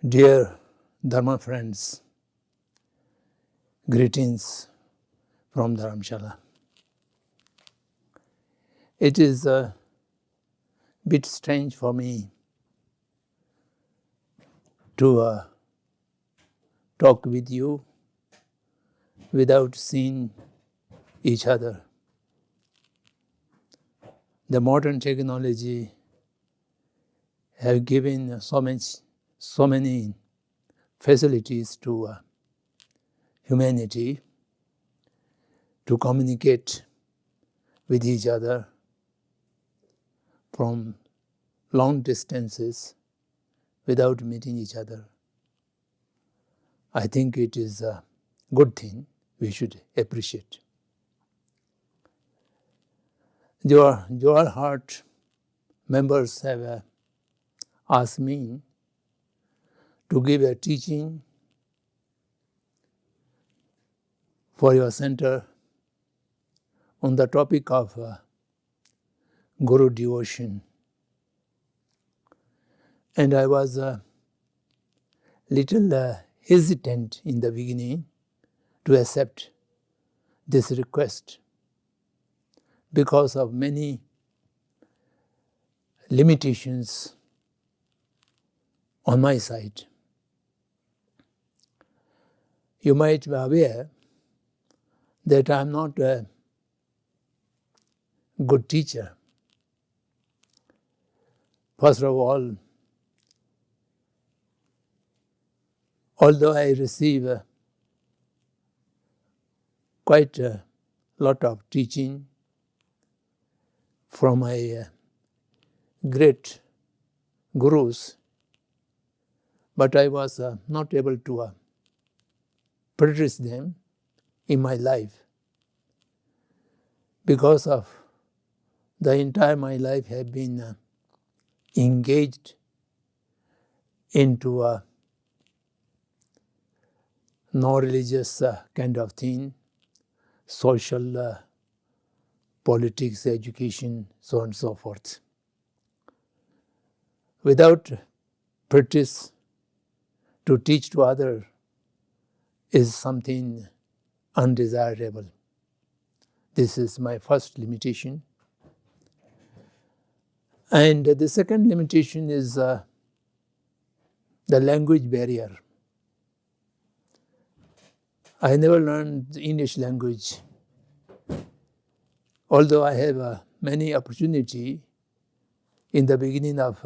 Dear Dharma friends, greetings from Dharamshala. It is a bit strange for me to talk with you without seeing each other. The modern technology have given so many facilities to humanity to communicate with each other from long distances without meeting each other. I think it is a good thing we should appreciate. Your Heart members have asked me to give a teaching for your center on the topic of Guru devotion. And I was a little hesitant in the beginning to accept this request because of many limitations on my side. You might be aware that I am not a good teacher. First of all, although I receive quite a lot of teaching from my great gurus, but I was not able to practice them in my life because of the entire my life have been engaged into a non-religious kind of thing, social, politics, education, so on and so forth. Without practice to teach to others is something undesirable. This is my first limitation. And the second limitation is the language barrier. I never learned the English language, although I have many opportunity in the beginning of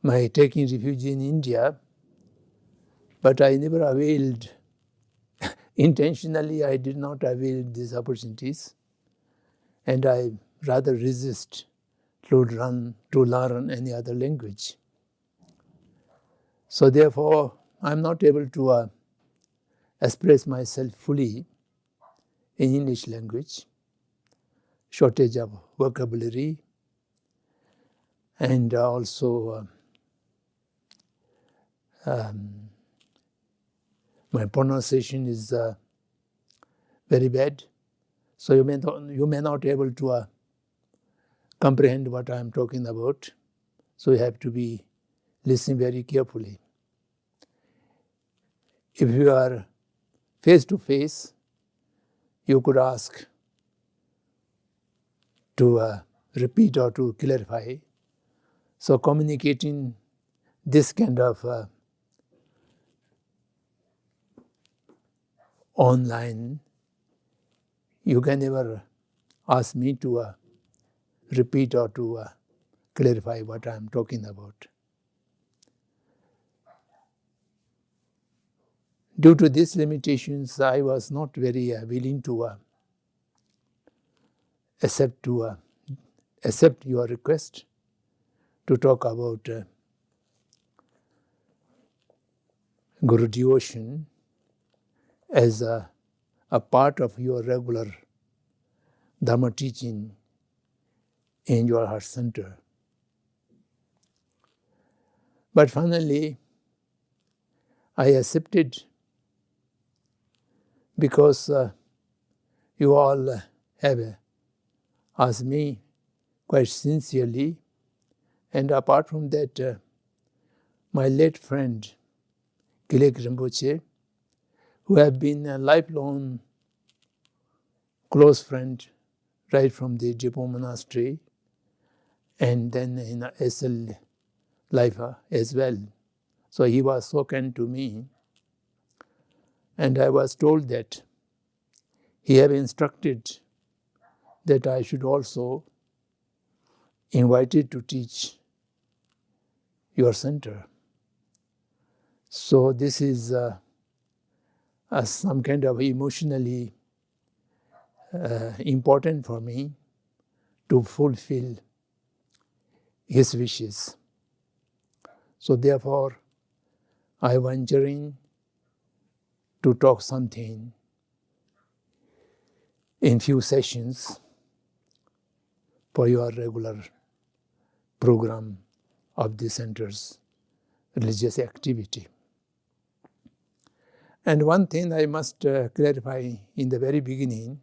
my taking refuge in India, but I never availed, intentionally I did not avail these opportunities, and I rather resist to learn any other language. So therefore, I am not able to express myself fully in English language, shortage of vocabulary, and also my pronunciation is very bad, so you may not be able to comprehend what I am talking about. So you have to be listening very carefully. If you are face to face, you could ask to repeat or to clarify. So communicating this kind of online, you can never ask me to repeat or to clarify what I am talking about. Due to these limitations, I was not very willing to accept your request to talk about Guru devotion as a part of your regular Dharma teaching in your heart center. But finally, I accepted because you all have asked me quite sincerely, and apart from that, my late friend, Gilek Rinpoche, who have been a lifelong close friend right from the Jipo monastery and then in SL life as well. So he was so kind to me, and I was told that he had instructed that I should also invite it to teach your center. So this is some kind of emotionally important for me to fulfill his wishes. So therefore, I venture in to talk something in few sessions for your regular program of the center's religious activity. And one thing I must clarify in the very beginning,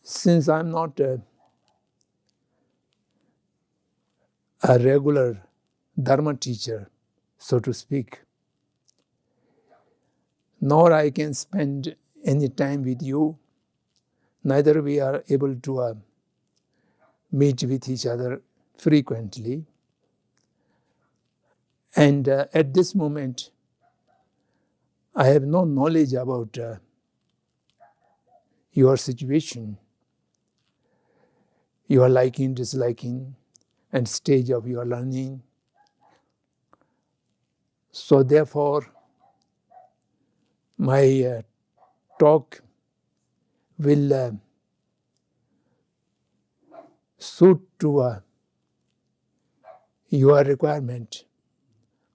since I'm not a regular Dharma teacher, so to speak, nor I can spend any time with you, neither we are able to meet with each other frequently. And at this moment, I have no knowledge about your situation, your liking, disliking, and stage of your learning. So therefore, my talk will suit to your requirement,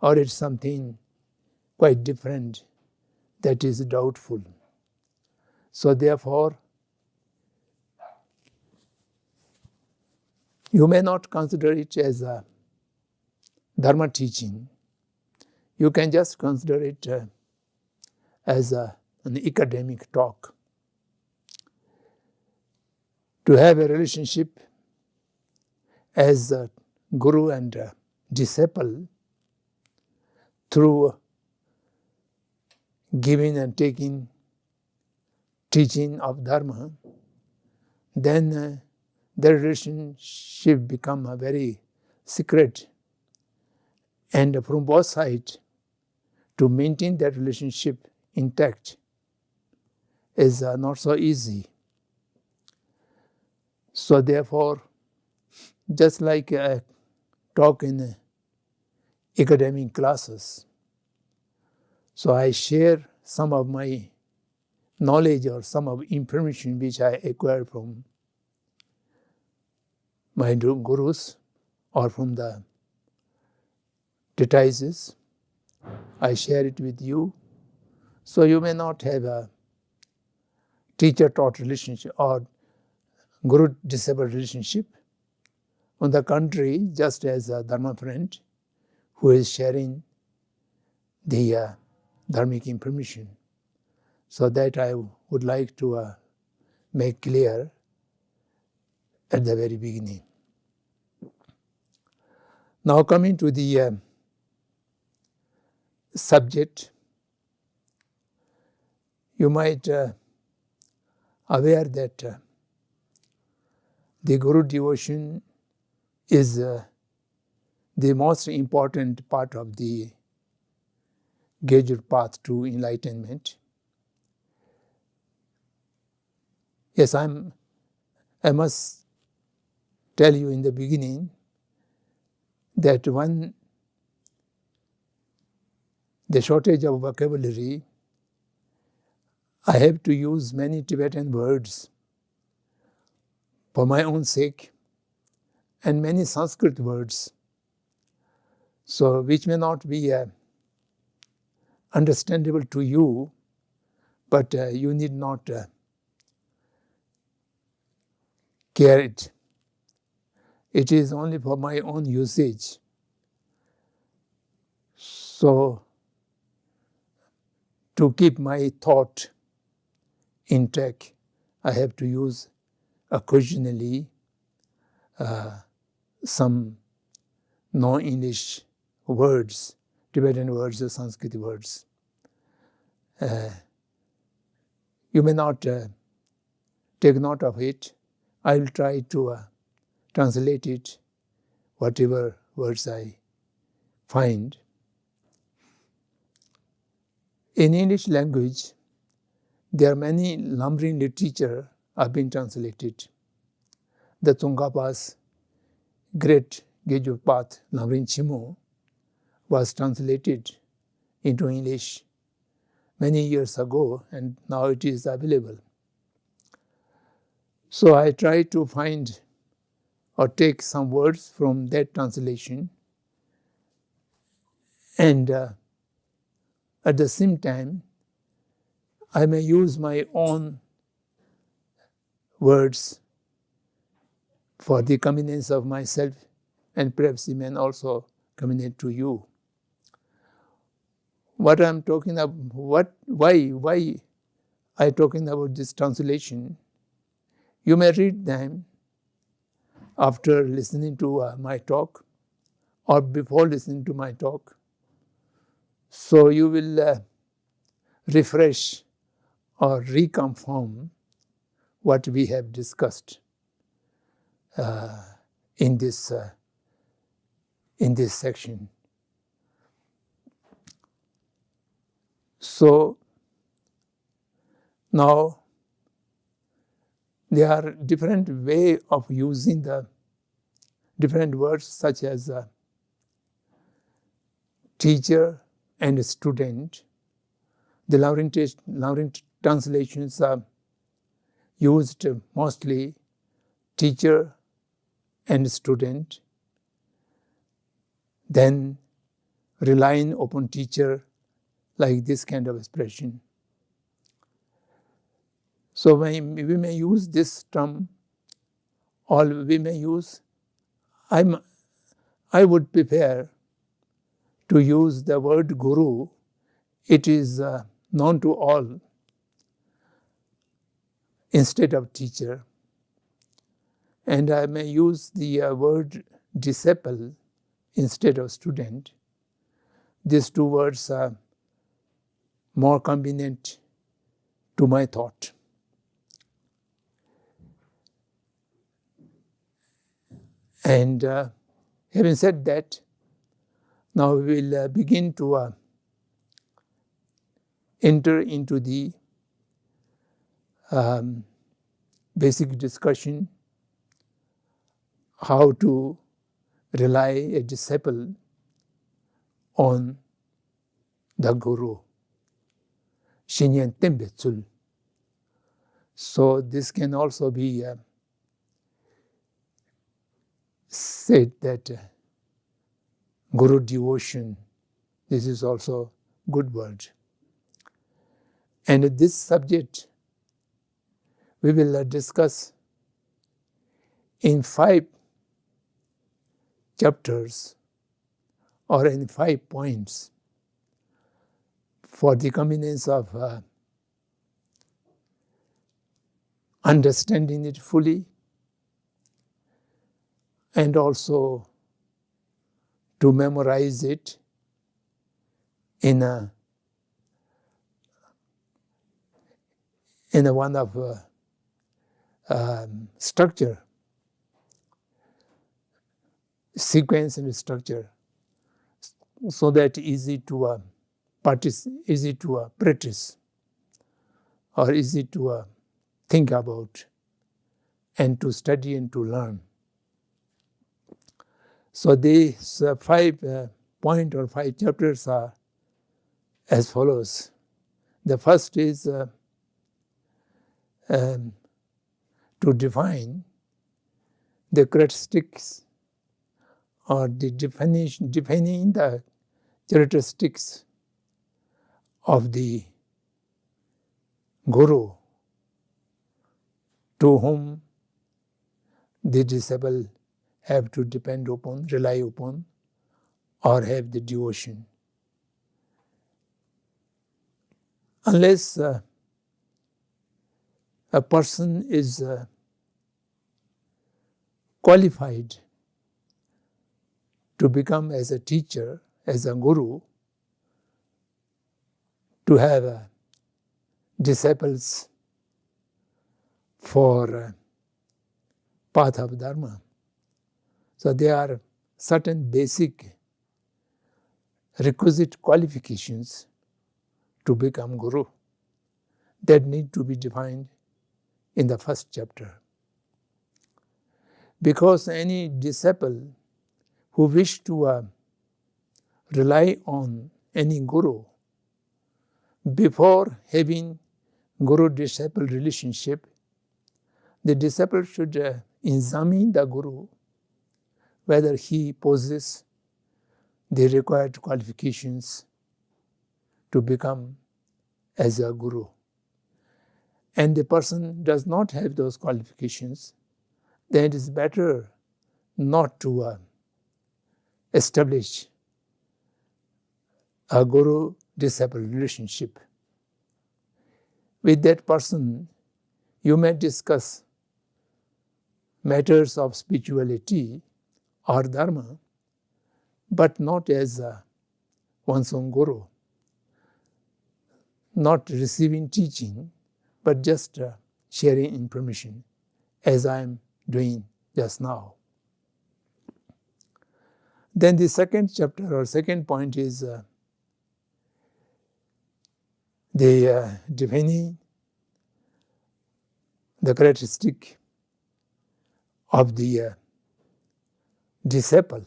or it's something quite different that is doubtful. So therefore, you may not consider it as a Dharma teaching. You can just consider it as an academic talk. To have a relationship as a guru and a disciple through giving and taking teaching of Dharma, then the relationship become a very secret. And from both sides, to maintain that relationship intact is not so easy. So therefore, just like a talk in academic classes, so I share some of my knowledge or some of information which I acquired from my gurus or from the treatises. I share it with you. So you may not have a teacher-taught relationship or guru-disciple relationship. On the contrary, just as a Dharma friend who is sharing the dharmic information. So that I would like to make clear at the very beginning. Now coming to the subject, you might aware that the Guru devotion is the most important part of the gradual path to enlightenment. Yes, I must tell you in the beginning that the shortage of vocabulary, I have to use many Tibetan words for my own sake and many Sanskrit words, so which may not be understandable to you, but you need not care it. It is only for my own usage. So, to keep my thought intact, I have to use occasionally some non-English words, Tibetan words or Sanskrit words. You may not take note of it. I will try to translate it, whatever words I find. In English language, there are many lumbering literature have been translated. The Tsongkhapa's great Gage of Path, Lumbering Chimo, was translated into English many years ago, and now it is available. So I try to find or take some words from that translation, and at the same time, I may use my own words for the convenience of myself, and perhaps it may also communicate to you. What I'm talking about, why I'm talking about this translation, you may read them after listening to my talk or before listening to my talk. So you will refresh or reconfirm what we have discussed in this section. So now there are different ways of using the different words, such as teacher and student. The Lumbering translations are used mostly teacher and student, then relying upon teacher, like this kind of expression. So we may use this term, or we may use, I would prefer to use the word guru. It is known to all, instead of teacher. And I may use the word disciple instead of student. These two words are more convenient to my thought. And having said that, now we will begin to enter into the basic discussion how to rely a disciple on the Guru, Shinyan Tembetsul. So this can also be said that Guru devotion, this is also good word. And this subject we will discuss in 5 chapters or in 5 points for the convenience of understanding it fully, and also to memorize it in a one of structure, sequence and structure, so that easy to practice or easy to think about and to study and to learn. So these 5 points or 5 chapters are as follows. The first is to define the characteristics or the defining the characteristics of the Guru to whom the disciple have to depend upon, rely upon, or have the devotion. Unless a person is to become as a teacher, as a guru, to have disciples for path of Dharma. So there are certain basic requisite qualifications to become guru that need to be defined in the first chapter. Because any disciple who wish to rely on any guru, before having guru-disciple relationship, the disciple should examine the guru whether he possesses the required qualifications to become as a guru. And the person does not have those qualifications, then it is better not to establish a guru-disciple relationship. With that person, you may discuss matters of spirituality or dharma, but not as one's own guru, not receiving teaching, but just sharing information, as I am doing just now. Then the second chapter or second point is the defining the characteristic of the disciple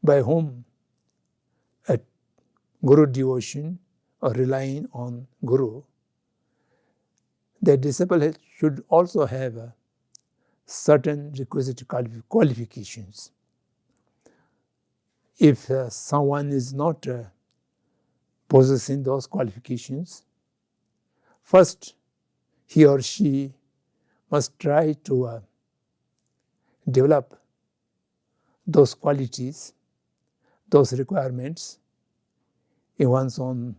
by whom a guru devotion or relying on guru, the disciple should also have certain requisite qualifications. If someone is not possessing those qualifications, first he or she must try to develop those qualities, those requirements in one's own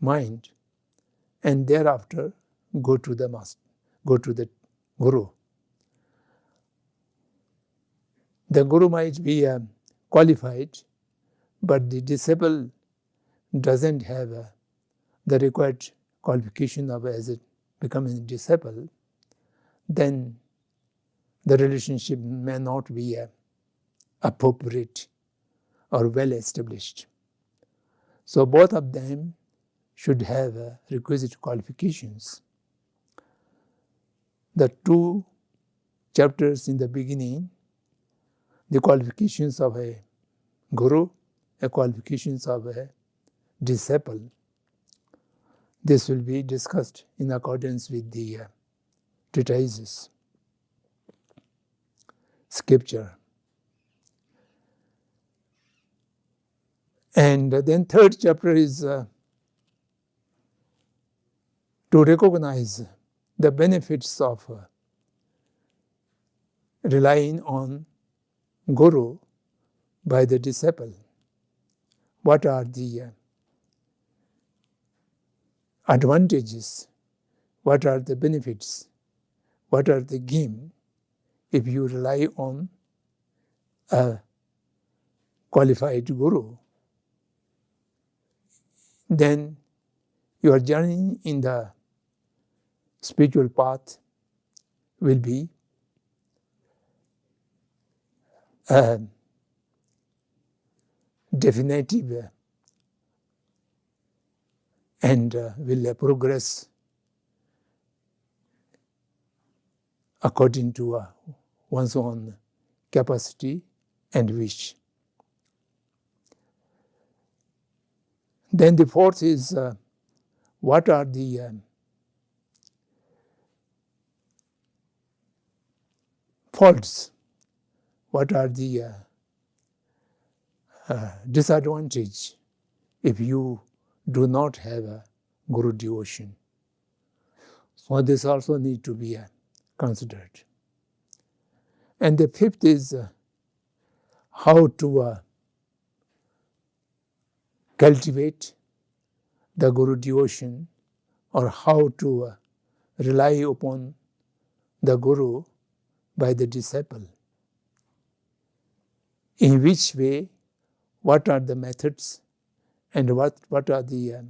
mind, and thereafter go to the master, go to the guru. The guru might be qualified, but the disciple doesn't have the required qualification of as it becoming a disciple, then the relationship may not be appropriate or well established. So both of them should have requisite qualifications. The two chapters in the beginning, the qualifications of a guru, the qualifications of a disciple, this will be discussed in accordance with the treatises, scripture. And then third chapter is to recognize the benefits of relying on guru by the disciple. What are the advantages? What are the benefits? What are the gain if you rely on a qualified guru? Then your journey in the spiritual path will be definitive and will progress according to one's own capacity and wish. Then the fourth is what are the faults? What are the disadvantages if you do not have a guru devotion? So this also needs to be considered. And the fifth is how to cultivate the guru devotion, or how to rely upon the guru by the disciple. in which way, what are the methods, and what are the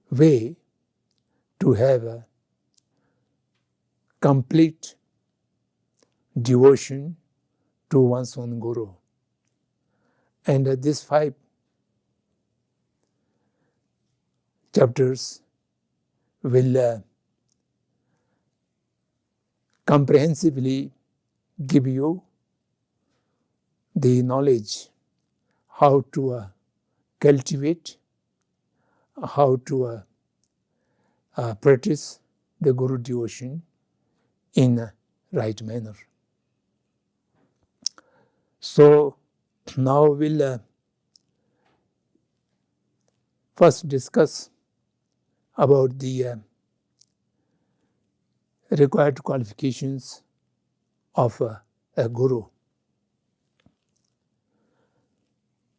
way to have a complete devotion to one's own Guru. And these 5 chapters will comprehensively give you the knowledge how to cultivate, how to practice the Guru devotion in a right manner. So now we'll first discuss about the required qualifications of a Guru.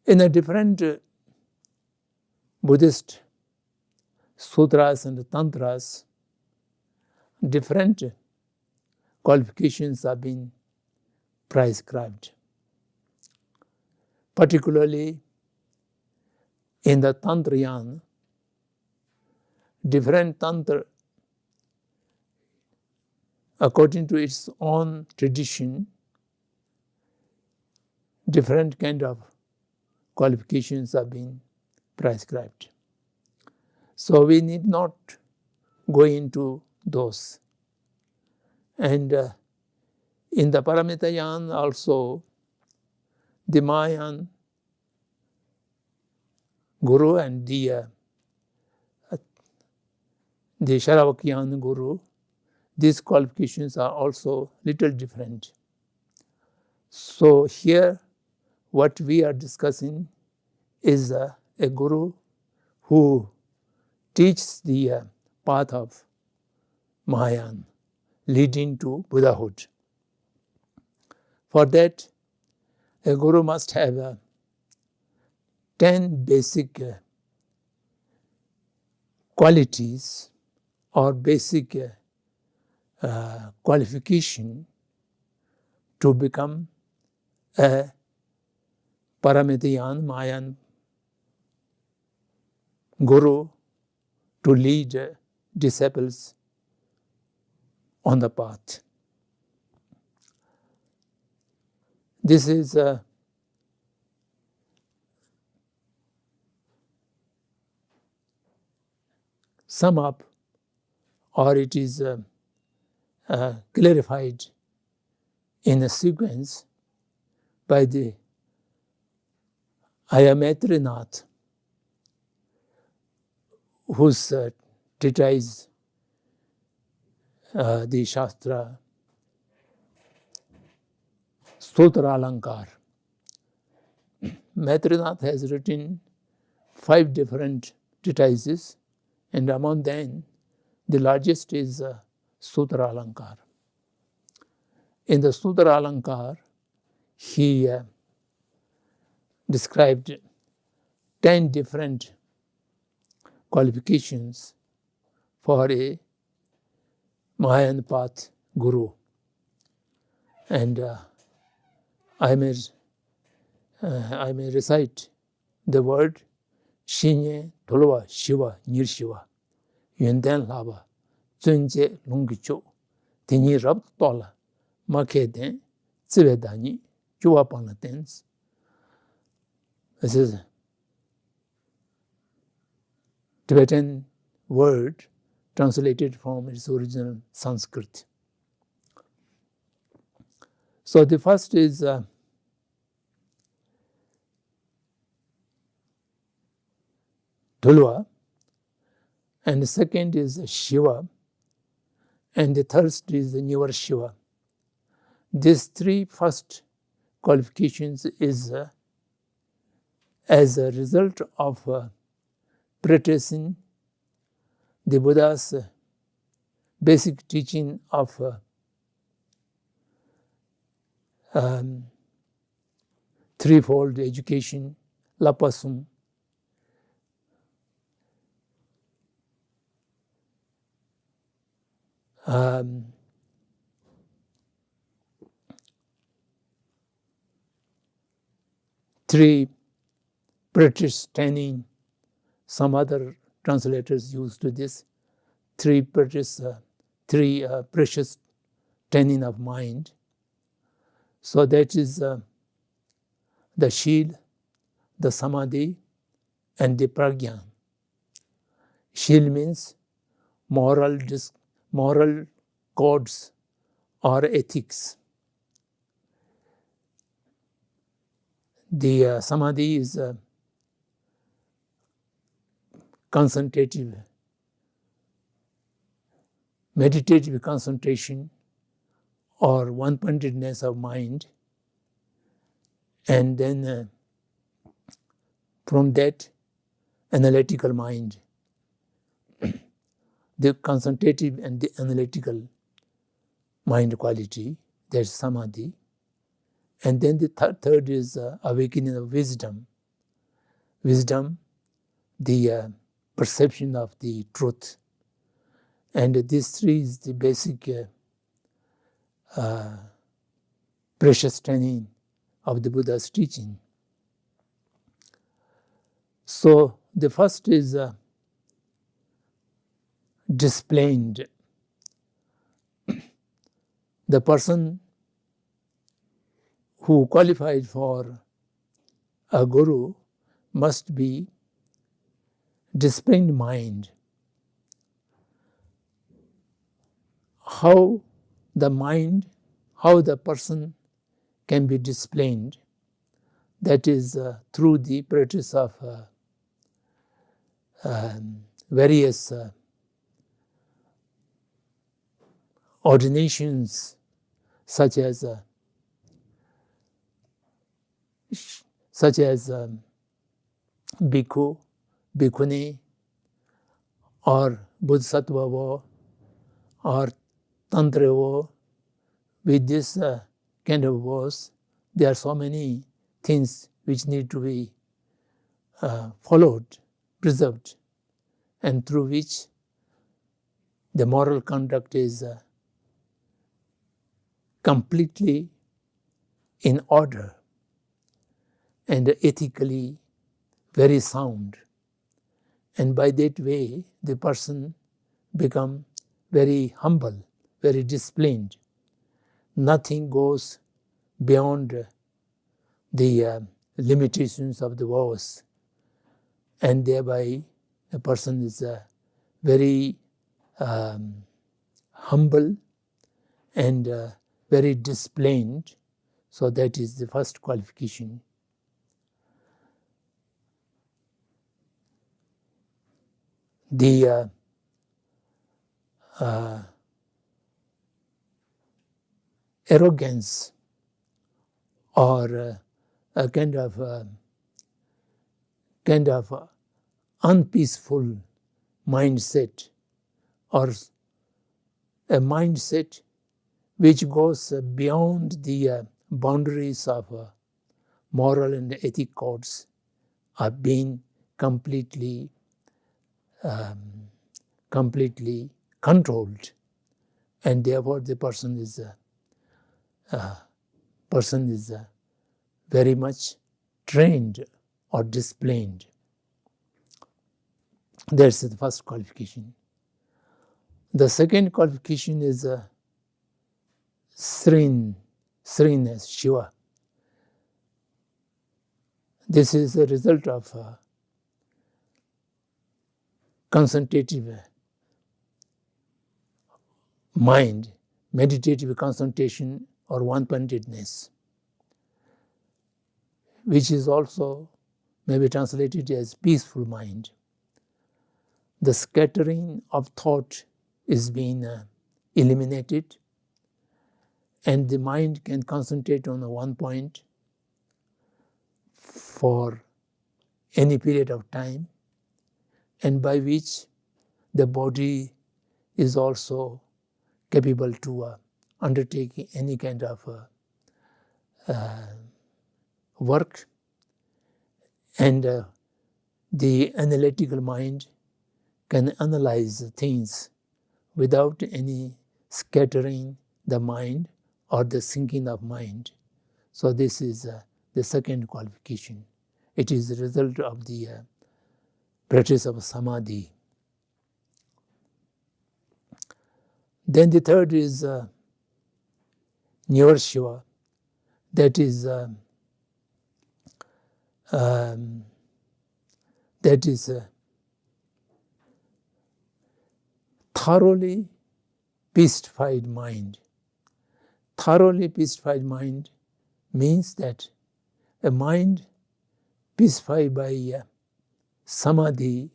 In the different Buddhist sutras and tantras, different qualifications have been prescribed. Particularly in the Tantrayana, different Tantra, according to its own tradition, different kind of qualifications have been prescribed. So we need not go into those. And in the Paramitayana also, the Mahayan Guru and the Sharavakyan Guru, these qualifications are also little different. So here, what we are discussing is a Guru who teaches the path of Mahayan, leading to Buddhahood. For that, a Guru must have 10 basic qualities or basic qualification to become a Paramitayan Mahayan Guru, to lead disciples on the path. This is sum up, or it is clarified in a sequence by the Ayametrinath, whose treatise, the Shastra Sutra Alankar. Maitrinath has written 5 different treatises, and among them, the largest is Sutra Alankar. In the Sutra Alankar, he described 10 different qualifications for a Mahayan path Guru. And I may recite the word Shinye Tolwa Shiva Nirshiva Yunden Lava Zunje Lungicho Tini Rab Tola Make Den Zivedani Juapana Dens. This is a Tibetan word translated from its original Sanskrit. So the first is Tulva, and the second is Shiva, and the third is the newer Shiva. These 3 first qualifications is as a result of practicing the Buddha's basic teaching of threefold education, lapasum, 3 precious tanning. Some other translators used this. 3 precious tanning of mind. So that is the shield, the samadhi, and the pragya. Shield means moral codes or ethics. The samadhi is concentrative, meditative concentration or one-pointedness of mind, and then from that, analytical mind. The concentrative and the analytical mind quality, that's samadhi. And then the third is awakening of wisdom. Wisdom, the perception of the truth. And these 3 is the basic precious training of the Buddha's teaching. So the first is disciplined. The person who qualified for a guru must be disciplined mind. How the person can be disciplined, that is through the practice of various ordinations, such as bhikkhu, bhikkhuni, or bodhisattva, or tantra. With this kind of vows, there are so many things which need to be followed, preserved, and through which the moral conduct is completely in order and ethically very sound. And by that way, the person becomes very humble, very disciplined. Nothing goes beyond the limitations of the vows, and thereby a person is very humble and very disciplined. So that is the first qualification. The arrogance or a kind of unpeaceful mindset, or a mindset which goes beyond the boundaries of moral and ethic codes, are being completely controlled, and therefore the person is very much trained or disciplined. That's the first qualification. The second qualification is Sriness, Shiva. This is a result of concentrative mind, meditative concentration or one-pointedness, which is also maybe translated as peaceful mind. The scattering of thought is being eliminated, and the mind can concentrate on one point for any period of time, and by which the body is also capable to undertake any kind of work, and the analytical mind can analyze things without any scattering the mind or the sinking of mind. So this is the second qualification. It is the result of the practice of samadhi. Then the third is Nirvashva, that is thoroughly peacified mind. Thoroughly peacified mind means that a mind peacified by samadhi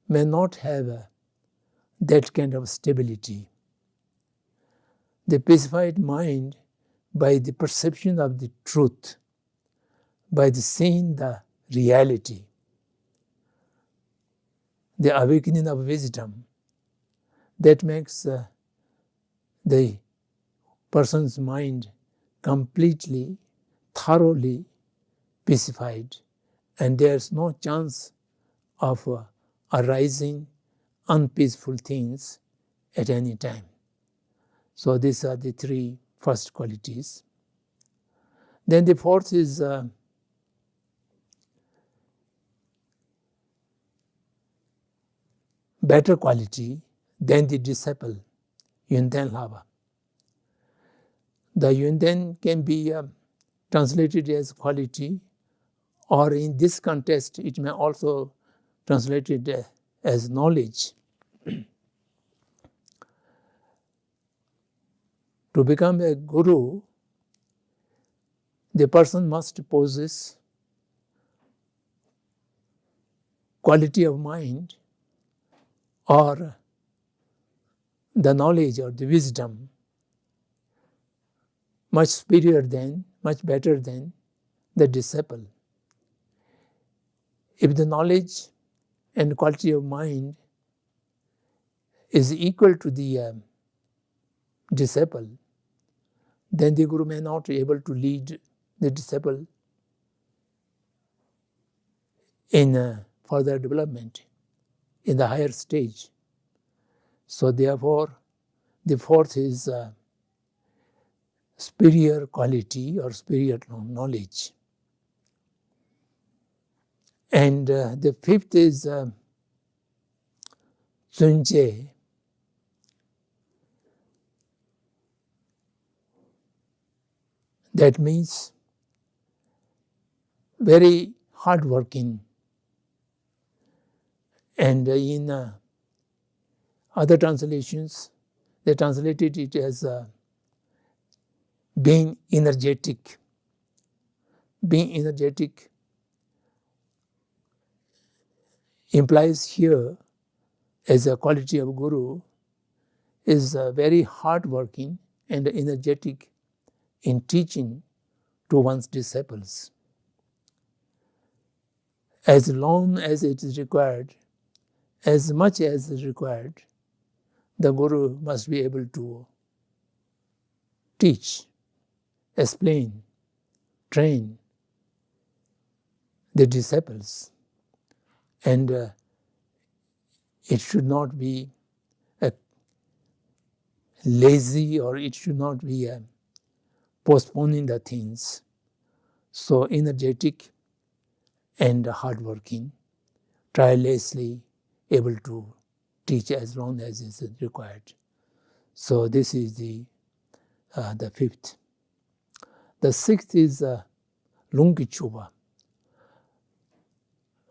may not have that kind of stability. The pacified mind, by the perception of the truth, by the seeing the reality, the awakening of wisdom, that makes the person's mind completely, thoroughly pacified, and there's no chance of arising unpeaceful things at any time. So these are the three first qualities. Then the fourth is better quality than the disciple, Yunten Lhava. The Yunten can be translated as quality, or in this context it may also translated as knowledge. To become a guru, the person must possess quality of mind or the knowledge or the wisdom much superior than, much better than the disciple. If the knowledge and quality of mind is equal to the disciple, then the guru may not be able to lead the disciple in further development in the higher stage. So therefore, the fourth is superior quality or superior knowledge. And the fifth is Zunje. That means very hardworking. And in other translations, they translated it as being energetic. Being energetic implies here, as a quality of guru, is very hardworking and energetic in teaching to one's disciples. As long as it is required, as much as is required, the guru must be able to teach, explain, train the disciples. And it should not be lazy, or it should not be postponing the things. So energetic and hardworking, tirelessly able to teach as long as is required. So this is the fifth. The sixth is Lungkichuba.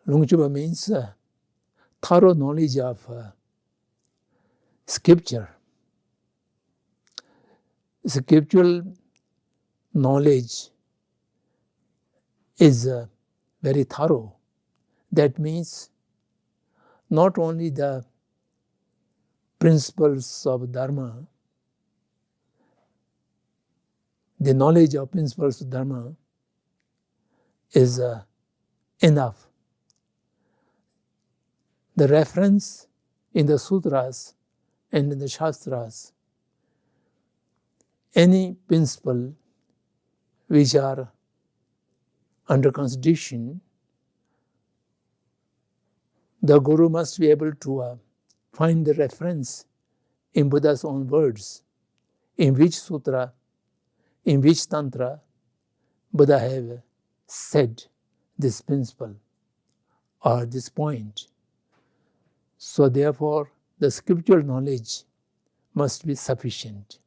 Lungkichuba means thorough knowledge of scripture. Scriptural knowledge is very thorough. That means not only the principles of Dharma, the knowledge of principles of Dharma is enough. The reference in the sutras and in the shastras, any principle which are under consideration, the guru must be able to find the reference in Buddha's own words, in which sutra, in which tantra Buddha have said this principle or this point. So therefore, the scriptural knowledge must be sufficient,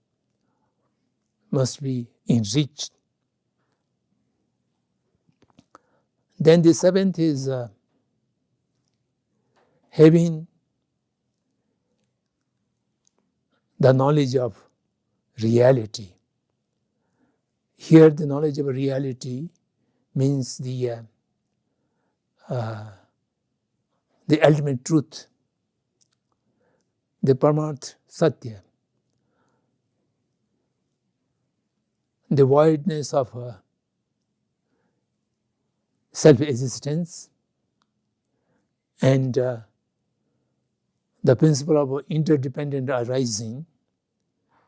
must be enriched. Then the seventh is having the knowledge of reality. Here the knowledge of reality means the ultimate truth, the Paramarth Satya, the voidness of self-existence, and the principle of interdependent arising,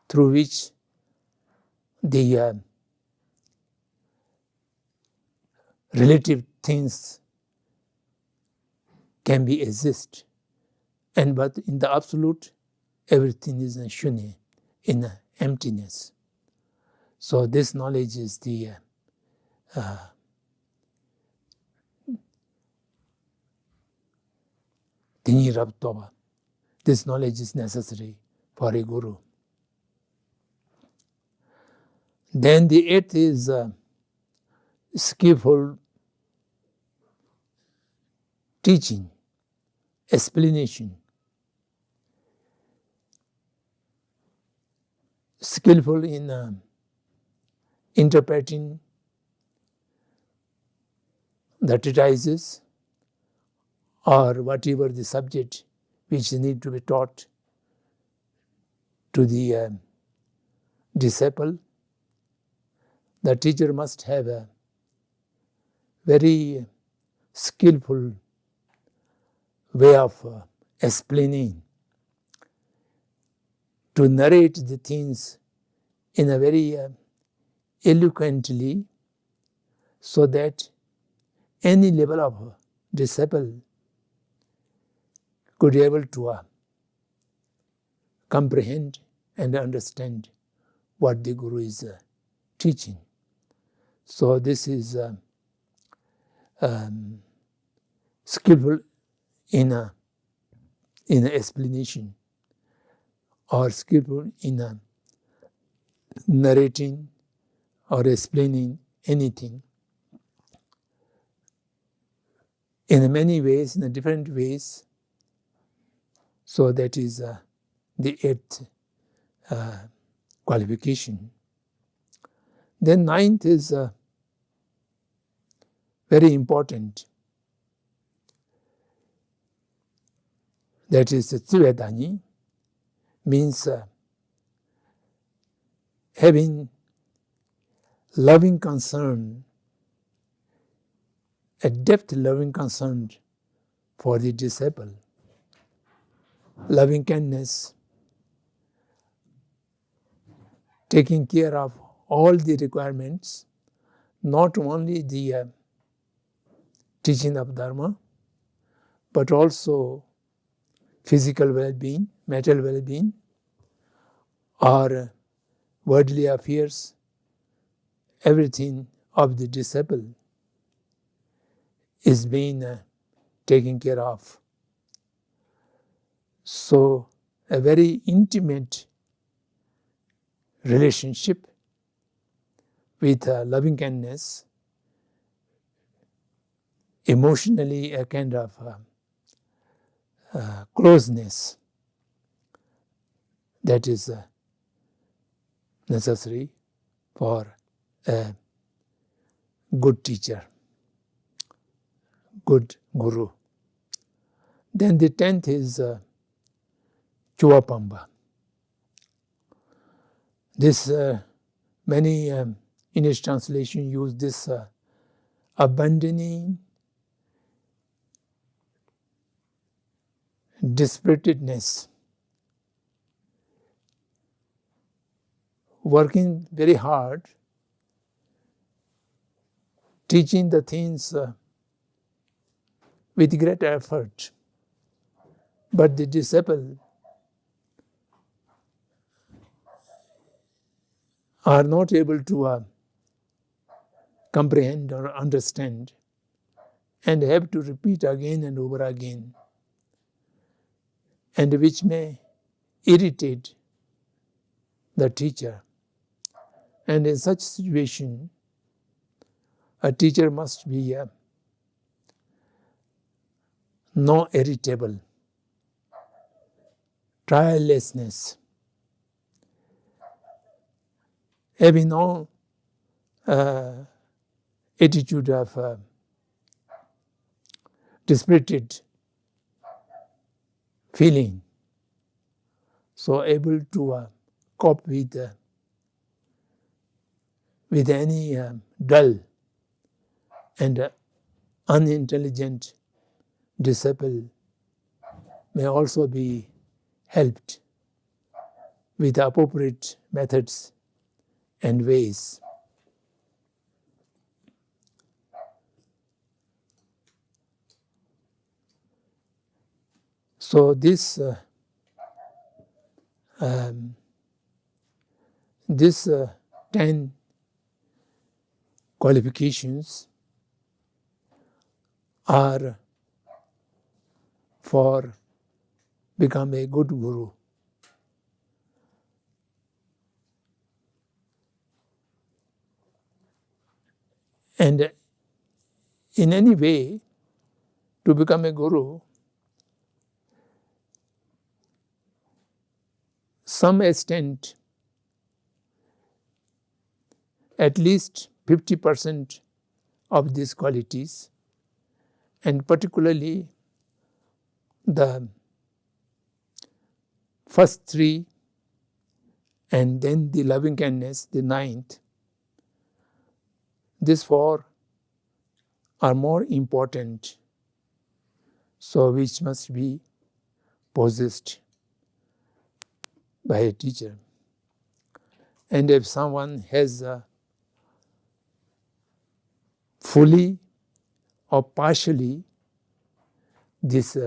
through which the relative things can be exist, but in the absolute, everything is in shunya, in emptiness. So this knowledge is the Tinyi Rabtoba. This knowledge is necessary for a guru. Then the eighth is skillful teaching, explanation. Skillful in interpreting the treatises or whatever the subject which need to be taught to the disciple. The teacher must have a very skillful way of explaining, to narrate the things in a very eloquently, so that any level of disciple could be able to comprehend and understand what the Guru is teaching. So this is skillful in explanation, or skillful in narrating or explaining anything in many ways, in different ways. So that is the eighth qualification. Then ninth is very important. That is Tsivedani, means having loving concern, a depth loving concern for the disciple, loving kindness, taking care of all the requirements, not only the teaching of Dharma, but also physical well-being, mental well-being, or worldly affairs, everything of the disciple is being taken care of. So a very intimate relationship with loving kindness, emotionally a kind of closeness, that is necessary for a good teacher, good guru. Then the 10th is Chuvapamba. This many in its translation use this abandoning, dispiritedness, working very hard, teaching the things with great effort, but the disciple are not able to comprehend or understand, and have to repeat again and over again, and which may irritate the teacher. And in such situation, a teacher must be no irritable, tirelessness, having no attitude of dispirited feeling, so able to cope with any dull and unintelligent disciple, may also be helped with appropriate methods and ways. So this 10 qualifications are for become a good guru. And in any way, to become a guru, some extent, at least 50% of these qualities, and particularly the first 3 and then the loving kindness, the 9th, these 4 are more important, so which must be possessed by a teacher. And if someone has fully or partially these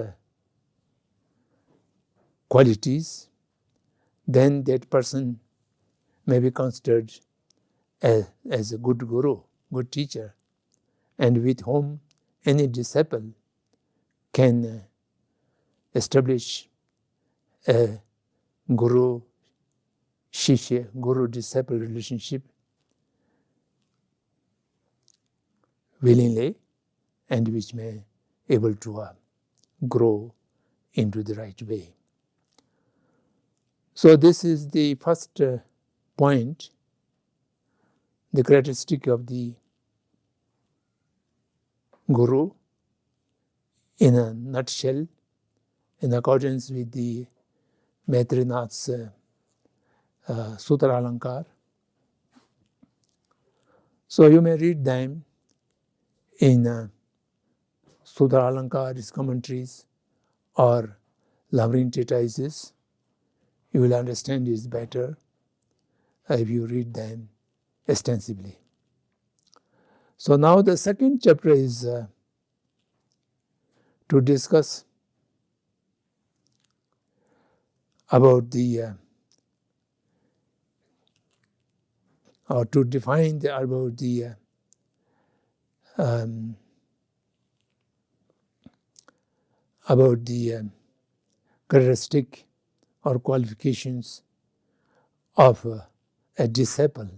qualities, then that person may be considered as a good guru, good teacher, and with whom any disciple can establish a guru-shishya, guru-disciple relationship willingly, and which may able to grow into the right way. So this is the first point, the characteristic of the guru in a nutshell, in accordance with the Maitrinath's Sutra Alankar. So you may read them in Sutra Alankar, his commentaries, or Lavrin treatises. You will understand it better if you read them extensively. So now the second chapter is to discuss about the or to define about the characteristic or qualifications of a disciple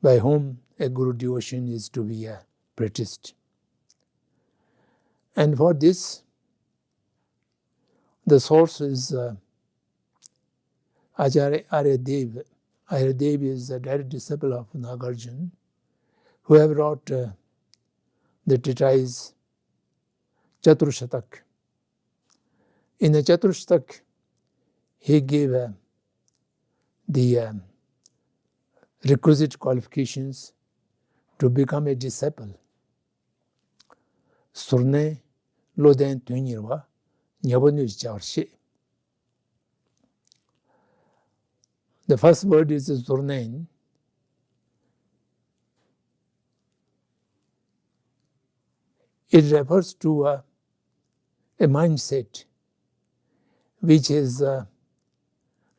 by whom a guru devotion is to be practiced. And for this, the source is Acharya Aryadev. Aryadev is a direct disciple of Nagarjuna, who have wrote the treatise Chaturashatak. In the Chaturashatak, he gave the requisite qualifications to become a disciple. Surne loden tunyirwa nyabonu jarshe. The first word is Zurnain. It refers to a mindset which is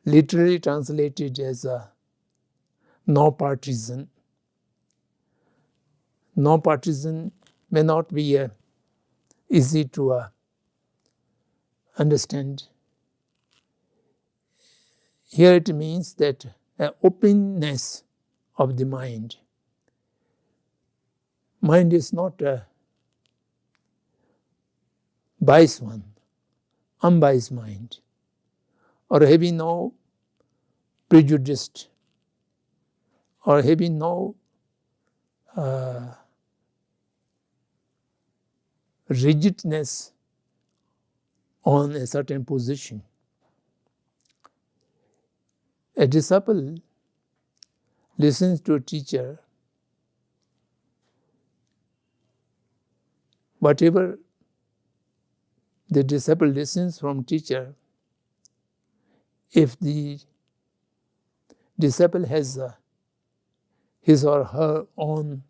literally translated as no partisan, non-partisan may not be easy to understand. Here it means that openness of the mind. Mind is not a biased one, unbiased mind, or having no prejudice, or having no rigidness on a certain position. A disciple listens to a teacher, whatever the disciple listens from teacher, if the disciple has his or her own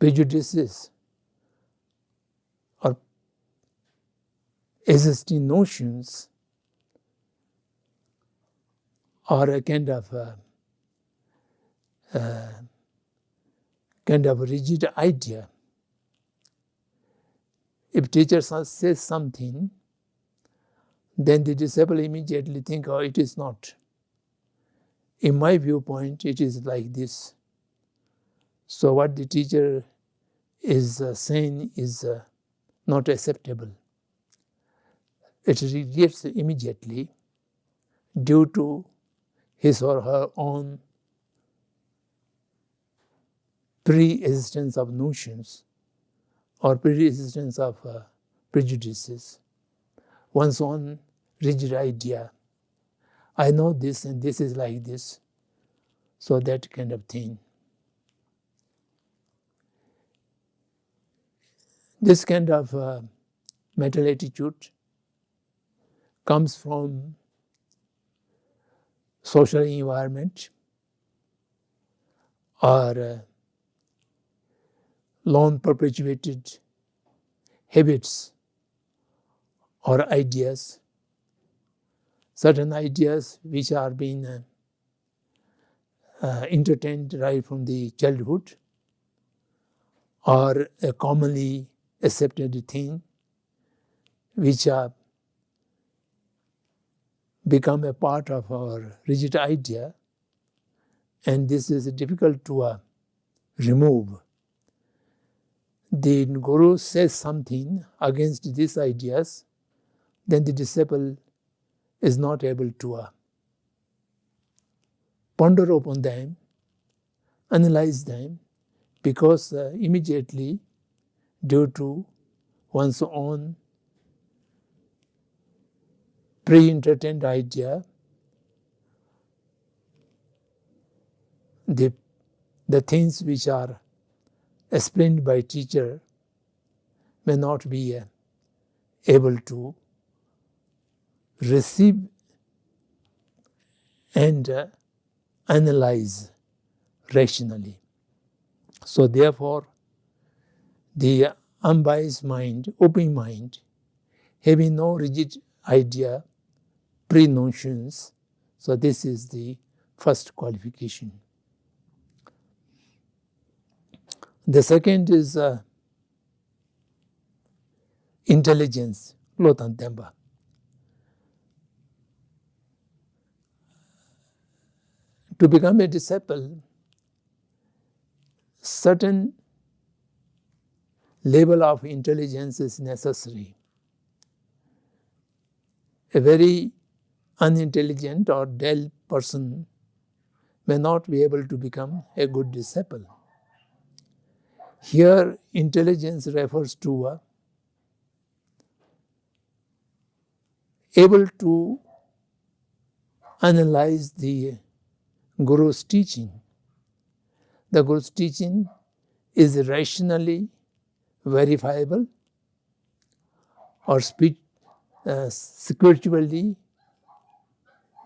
prejudices or existing notions, or a kind of rigid idea, if teacher says something, then the disciple immediately think, oh, it is not. In my viewpoint, it is like this. So what the teacher is saying is not acceptable. It rejects immediately due to his or her own pre-existence of notions or pre-existence of prejudices, one's own rigid idea. I know this and this is like this, so that kind of thing. This kind of mental attitude comes from social environment or long perpetuated habits or ideas, certain ideas which are being entertained right from the childhood, or a commonly accepted thing which become a part of our rigid idea, and this is difficult to remove. The Guru says something against these ideas, then the disciple is not able to ponder upon them, analyze them, because immediately, due to one's own pre-entertained idea, the things which are explained by teacher may not be able to receive and analyze rationally. So therefore, the unbiased mind, open mind, having no rigid idea, pre-notions, so this is the first qualification. The second is intelligence, Lotan Temba. To become a disciple, certain level of intelligence is necessary. A very unintelligent or dull person may not be able to become a good disciple. Here, intelligence refers to able to analyze the Guru's teaching. The Guru's teaching is rationally verifiable or spiritually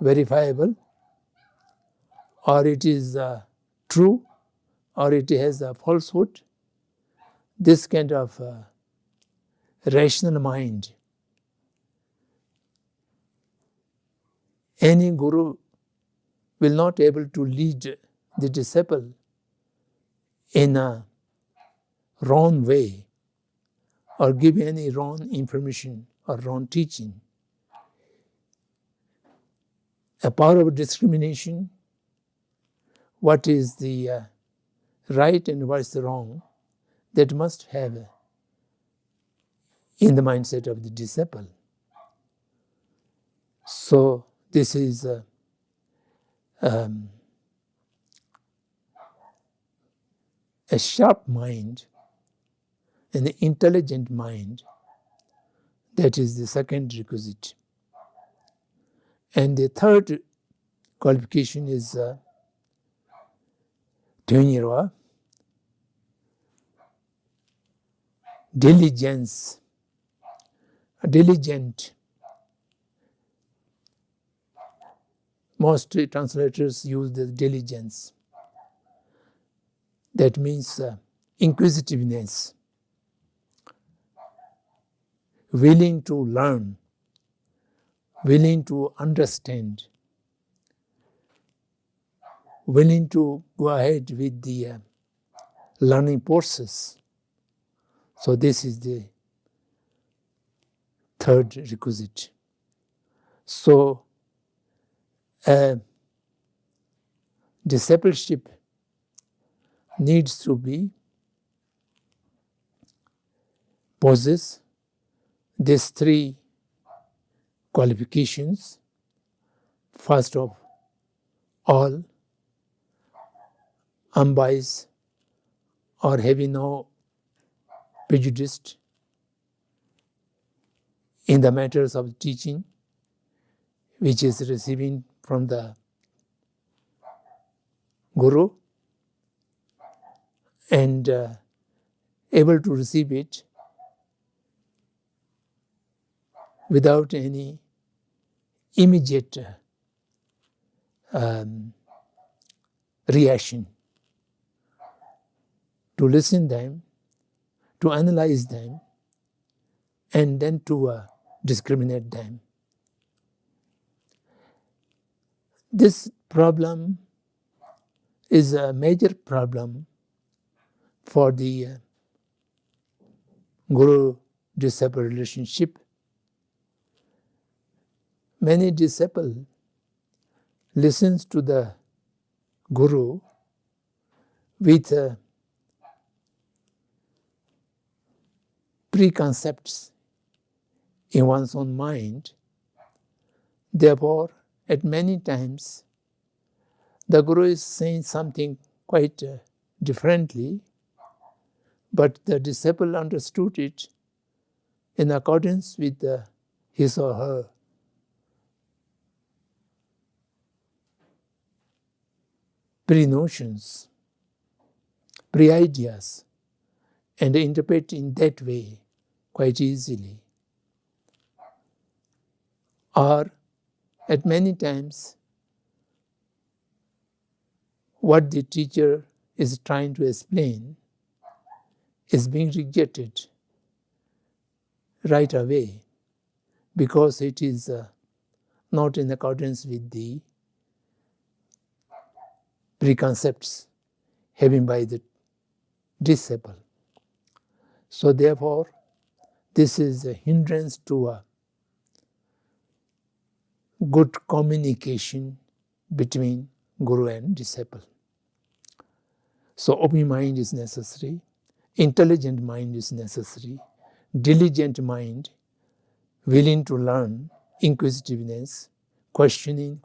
verifiable, or it is true, or it has a falsehood. This kind of rational mind, any guru will not able to lead the disciple in a wrong way or give any wrong information or wrong teaching. A power of discrimination, what is the right and what is the wrong, that must have in the mindset of the disciple. So this is a sharp mind, an intelligent mind. That is the second requisite. And the third qualification is Tunyirwa, diligence, diligent. Most translators use the diligence. That means inquisitiveness, willing to learn, willing to understand, willing to go ahead with the learning process. So this is the third requisite. So discipleship needs to be possess these three qualifications. First of all, unbiased or having no prejudice in the matters of teaching, which is receiving from the Guru, and able to receive it without any immediate reaction, to listen them, to analyze them, and then to discriminate them. This problem is a major problem for the Guru-disciple relationship. Many disciples listens to the Guru with preconcepts in one's own mind. Therefore, at many times, the Guru is saying something quite differently, but the disciple understood it in accordance with his or her pre-notions, pre-ideas, and interpret in that way quite easily. Or at many times, what the teacher is trying to explain is being rejected right away because it is not in accordance with the preconcepts having by the disciple. So therefore, this is a hindrance to a good communication between Guru and disciple. So open mind is necessary, intelligent mind is necessary, diligent mind, willing to learn, inquisitiveness, questioning.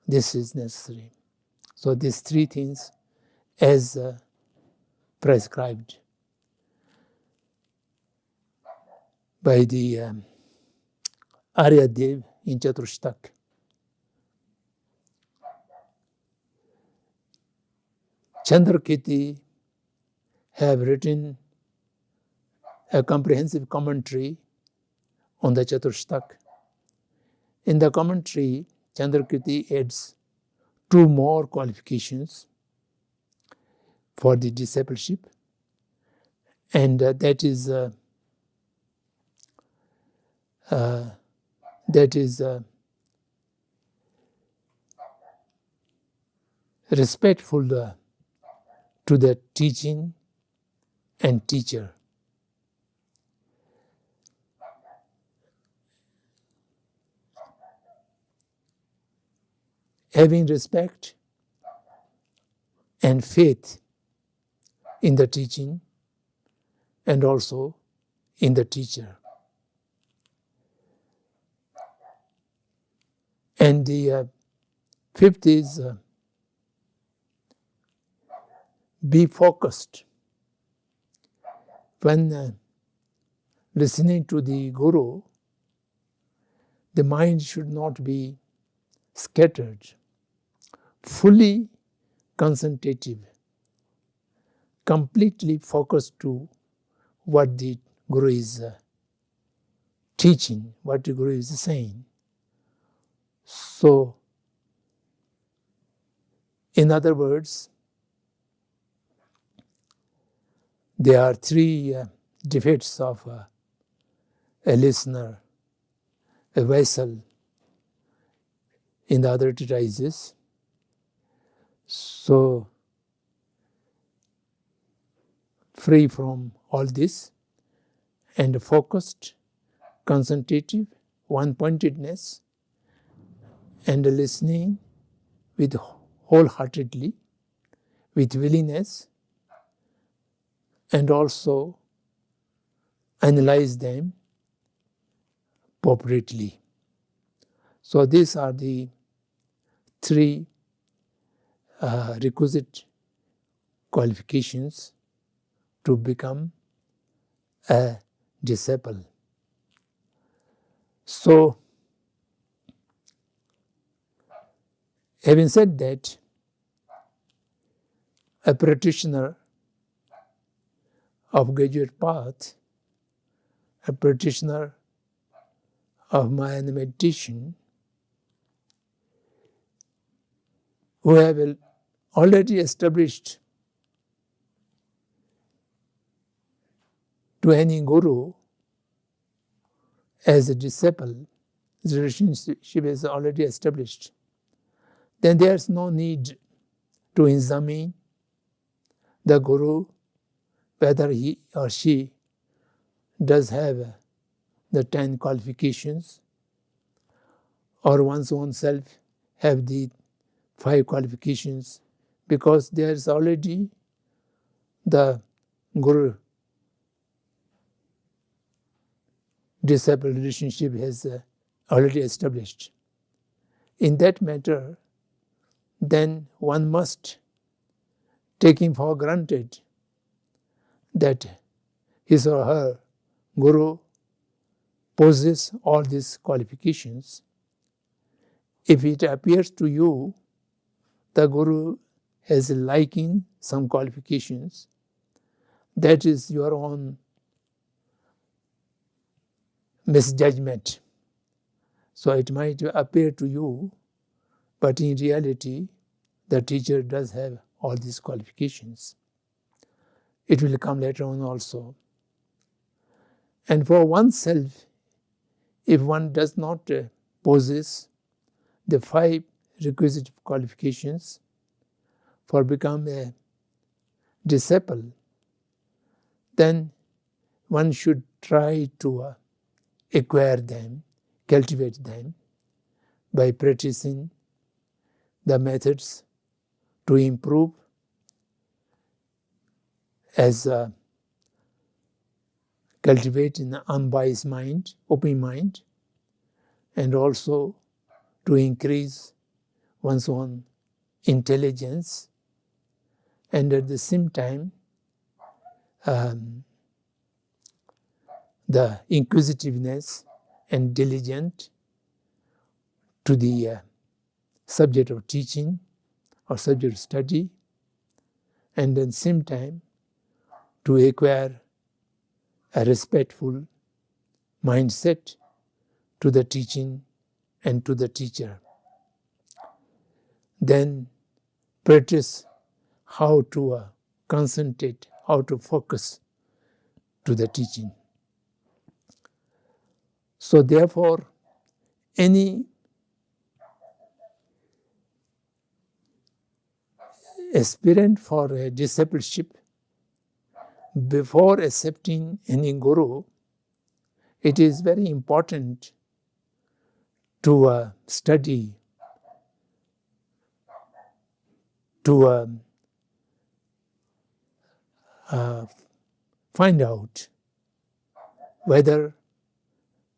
This is necessary. So these three things as prescribed by the Aryadev in Chaturshtak. Chandrakirti have written a comprehensive commentary on the Chaturshtak. In the commentary, Chandrakirti adds two more qualifications for the discipleship, and that is respectful to the teaching and teacher. Having respect and faith in the teaching and also in the teacher. And the fifth is be focused. When listening to the Guru, the mind should not be scattered, fully concentrative, completely focused to what the Guru is teaching, what the Guru is saying. So, in other words, there are three defects of a listener, a vessel in the other treatises. So, free from all this and focused, concentrative, one-pointedness, and listening with wholeheartedly, with willingness, and also analyze them appropriately. So these are the three requisite qualifications to become a disciple. So, having said that, a practitioner of graduate path, a practitioner of Maya meditation, who have already established to any guru as a disciple, the relationship is already established, then there is no need to examine the guru whether he or she does have the 10 qualifications or one's own self have the 5 qualifications, because there is already the guru disciple relationship has already established. In that matter, then one must take for granted that his or her guru possesses all these qualifications. If it appears to you the guru has lacking some qualifications, that is your own misjudgment. So it might appear to you, but in reality, the teacher does have all these qualifications. It will come later on also. And for oneself, if one does not possess the 5 requisite qualifications for becoming a disciple, then one should try to acquire them, cultivate them by practicing the methods to improve as cultivating an unbiased mind, open mind, and also to increase one's own intelligence, and at the same time the inquisitiveness and diligent to the subject of teaching or subject of study, and at the same time to acquire a respectful mindset to the teaching and to the teacher. Then practice how to concentrate, how to focus to the teaching. So therefore, any aspirant for a discipleship, before accepting any guru, it is very important to study, to find out whether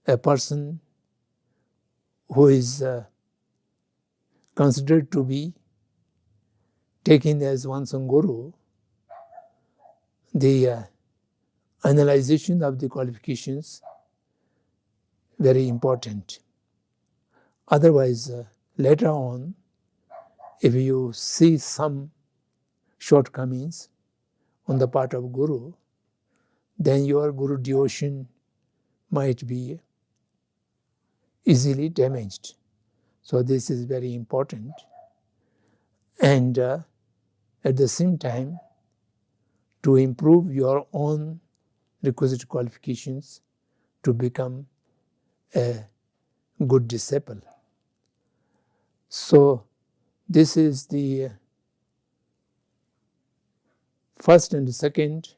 a person who is considered to be taken as one's own guru, the analyzation of the qualifications very important. Otherwise, later on, if you see some shortcomings on the part of guru, then your guru devotion might be easily damaged. So this is very important. And at the same time, to improve your own requisite qualifications to become a good disciple. So this is the first and second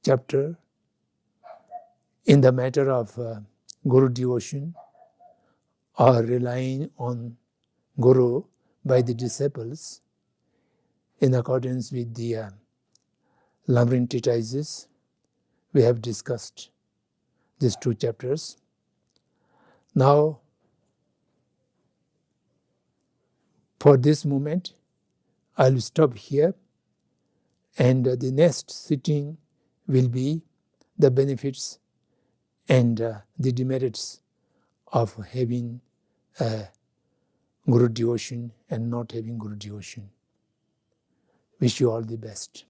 chapter in the matter of guru devotion, or relying on guru by the disciples in accordance with the Lamrim treatises. We have discussed these two chapters. Now, for this moment, I'll stop here, and the next sitting will be the benefits and the demerits of having guru devotion and not having guru devotion. Wish you all the best.